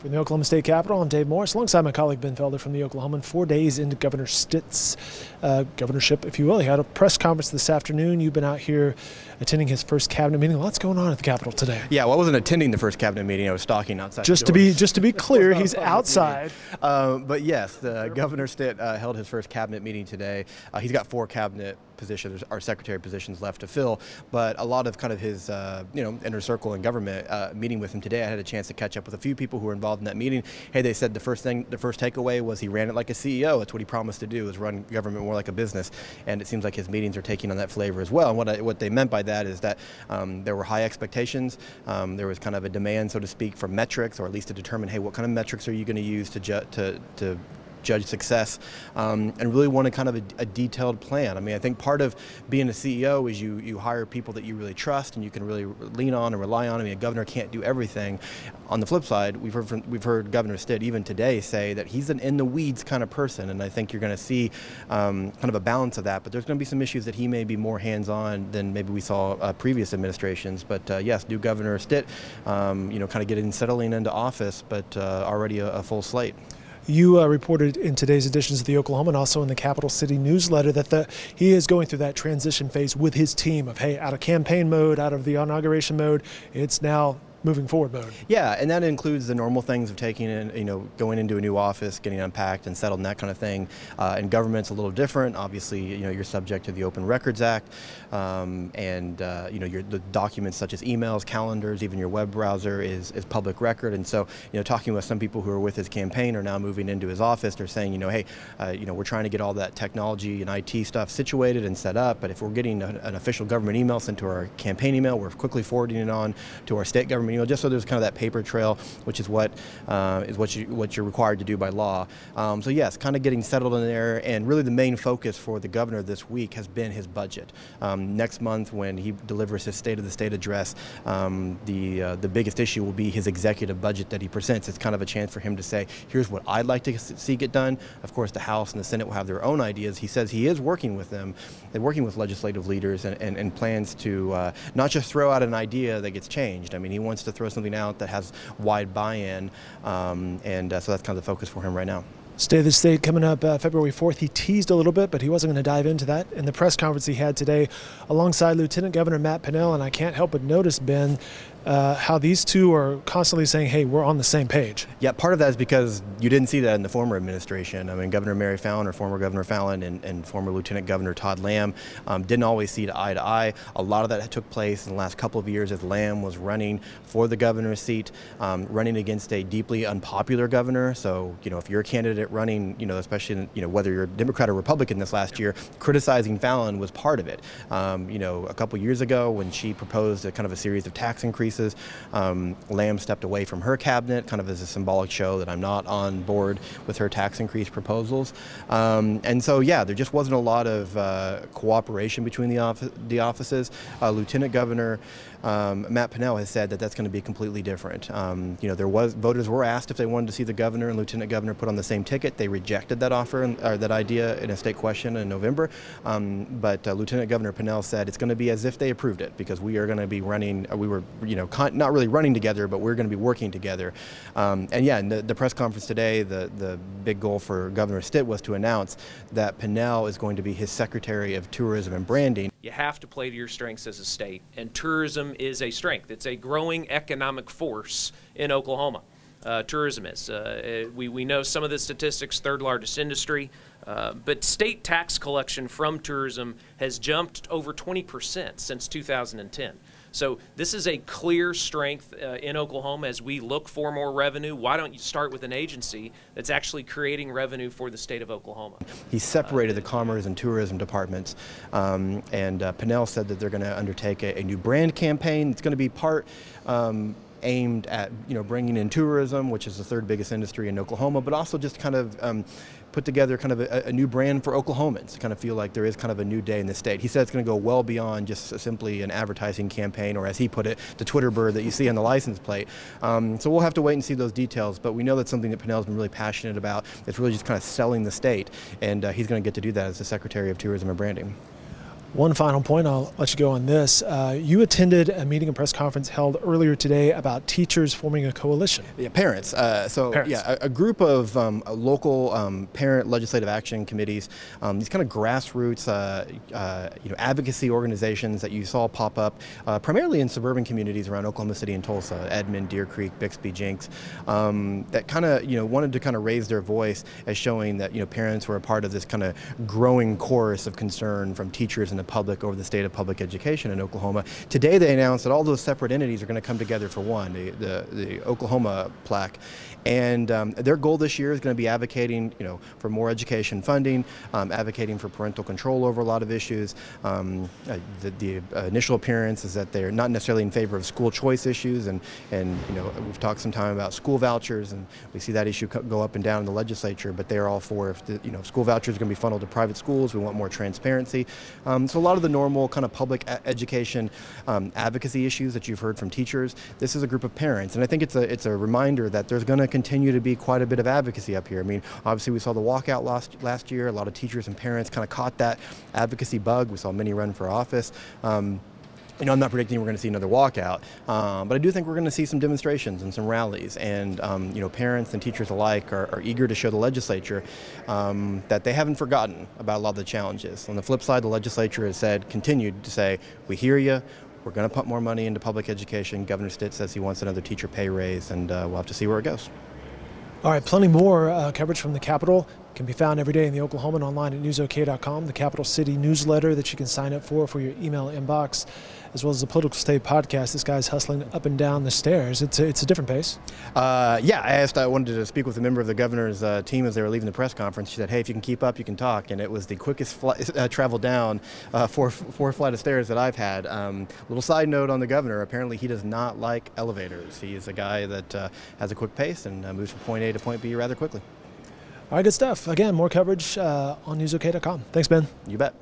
From the Oklahoma State Capitol, I'm Dave Morris, alongside my colleague Ben Felder from the Oklahoman. 4 days into Governor Stitt's governorship, if you will. He had a press conference this afternoon. You've been out here attending his first cabinet meeting. Lots going on at the Capitol today. Yeah, well, I wasn't attending the first cabinet meeting. I was stalking outside. Just to be clear, he's outside. But yes, Governor Stitt held his first cabinet meeting today. He's got 4 cabinet positions, our secretary positions left to fill, but a lot of kind of his inner circle in government meeting with him today. I had a chance to catch up with a few people who were involved in that meeting. Hey, they said the first takeaway was he ran it like a CEO. That's what he promised to do, is run government more like a business, and it seems like his meetings are taking on that flavor as well. And what they meant by that is that there were high expectations. There was kind of a demand, so to speak, for metrics, or at least to determine, hey, what kind of metrics are you going to use to judge success, and really want a kind of a detailed plan. I mean, I think part of being a CEO is you hire people that you really trust and you can really lean on and rely on. I mean, a governor can't do everything. On the flip side, we've heard Governor Stitt even today say that he's an in-the-weeds kind of person, and I think you're going to see kind of a balance of that. But there's going to be some issues that he may be more hands-on than maybe we saw previous administrations. But yes, new Governor Stitt, kind of settling into office, but already a full slate. You reported in today's editions of the Oklahoma and also in the Capital City newsletter that he is going through that transition phase with his team of, hey, out of campaign mode, out of the inauguration mode, it's now moving forward mode. Yeah, and that includes the normal things of taking in, going into a new office, getting unpacked and settled and that kind of thing. And government's a little different. Obviously, you're subject to the Open Records Act, the documents such as emails, calendars, even your web browser is public record. And so, talking with some people who are with his campaign or now moving into his office, they're saying, hey, we're trying to get all that technology and IT stuff situated and set up. But if we're getting an official government email sent to our campaign email, we're quickly forwarding it on to our state government. Just so there's kind of that paper trail, which is what you're required to do by law. So yes, kind of getting settled in there, and really the main focus for the governor this week has been his budget. Next month, when he delivers his State of the State address, the biggest issue will be his executive budget that he presents. It's kind of a chance for him to say, here's what I'd like to see get done. Of course, the House and the Senate will have their own ideas. He says he is working with them, and working with legislative leaders, and plans to not just throw out an idea that gets changed. I mean, he wants to throw something out that has wide buy-in, so that's kind of the focus for him right now. State of the State coming up February 4th. He teased a little bit, but he wasn't going to dive into that in the press conference he had today alongside Lieutenant Governor Matt Pinnell. And I can't help but notice, Ben, how these two are constantly saying, hey, we're on the same page. Yeah, part of that is because you didn't see that in the former administration. I mean, Governor Mary Fallin, or former Governor Fallin, and former Lieutenant Governor Todd Lamb didn't always see eye to eye. A lot of that took place in the last couple of years as Lamb was running for the governor's seat, running against a deeply unpopular governor. So, if you're a candidate running, especially, whether you're Democrat or Republican this last year, criticizing Fallin was part of it. A couple years ago when she proposed a kind of a series of tax increases, Lamb stepped away from her cabinet, kind of as a symbolic show that I'm not on board with her tax increase proposals. And so, yeah, there just wasn't a lot of cooperation between the offices. Lieutenant Governor Matt Pinnell has said that that's going to be completely different. Voters were asked if they wanted to see the governor and lieutenant governor put on the same ticket. They rejected that offer, or that idea, in a state question in November. But Lieutenant Governor Pinnell said it's going to be as if they approved it, because we are going to be running. We were, not really running together, but we're going to be working together. And yeah, in the press conference today, the big goal for Governor Stitt was to announce that Pinnell is going to be his Secretary of Tourism and Branding. You have to play to your strengths as a state, and tourism is a strength. It's a growing economic force in Oklahoma. Tourism is. We know some of the statistics, third largest industry, but state tax collection from tourism has jumped over 20% since 2010. So this is a clear strength in Oklahoma as we look for more revenue. Why don't you start with an agency that's actually creating revenue for the state of Oklahoma? He separated the Commerce and Tourism departments, and Pinnell said that they're going to undertake a new brand campaign. It's going to be part aimed at bringing in tourism, which is the third biggest industry in Oklahoma, but also just kind of put together kind of a new brand for Oklahomans to kind of feel like there is kind of a new day in the state. He said it's going to go well beyond just simply an advertising campaign, or as he put it, the Twitter bird that you see on the license plate. So we'll have to wait and see those details, but we know that's something that Pinnell's been really passionate about. It's really just kind of selling the state, and he's going to get to do that as the Secretary of Tourism and Branding. One final point, I'll let you go on this. You attended a meeting and press conference held earlier today about teachers forming a coalition. Yeah, parents. Parents. Yeah, a group of local parent legislative action committees, these kind of grassroots, advocacy organizations that you saw pop up primarily in suburban communities around Oklahoma City and Tulsa, Edmond, Deer Creek, Bixby, Jenks, that kind of wanted to kind of raise their voice as showing that parents were a part of this kind of growing chorus of concern from teachers and the public over the state of public education in Oklahoma. Today they announced that all those separate entities are going to come together for one, the Oklahoma plaque. And their goal this year is going to be advocating, for more education funding, advocating for parental control over a lot of issues. The initial appearance is that they're not necessarily in favor of school choice issues, and we've talked some time about school vouchers, and we see that issue go up and down in the legislature. But they're all for if school vouchers are going to be funneled to private schools. We want more transparency. So a lot of the normal kind of public education advocacy issues that you've heard from teachers. This is a group of parents, and I think it's a reminder that there's going to continue to be quite a bit of advocacy up here. I mean, obviously we saw the walkout last year. A lot of teachers and parents kind of caught that advocacy bug. We saw many run for office. I'm not predicting we're going to see another walkout, but I do think we're going to see some demonstrations and some rallies, and parents and teachers alike are eager to show the legislature that they haven't forgotten about a lot of the challenges. On the flip side, the legislature has continued to say, we hear you. We're going to put more money into public education. Governor Stitt says he wants another teacher pay raise, and we'll have to see where it goes. All right, plenty more coverage from the Capitol can be found every day in the Oklahoman, online at newsok.com, the Capital City newsletter that you can sign up for your email inbox, as well as the Political State podcast. This guy's hustling up and down the stairs. It's a different pace. I wanted to speak with a member of the governor's team as they were leaving the press conference. She said, hey, if you can keep up, you can talk. And it was the quickest travel down four flight of stairs that I've had. Little side note on the governor, apparently he does not like elevators. He is a guy that has a quick pace and moves from point A to point B rather quickly. All right, good stuff. Again, more coverage on newsok.com. Thanks, Ben. You bet.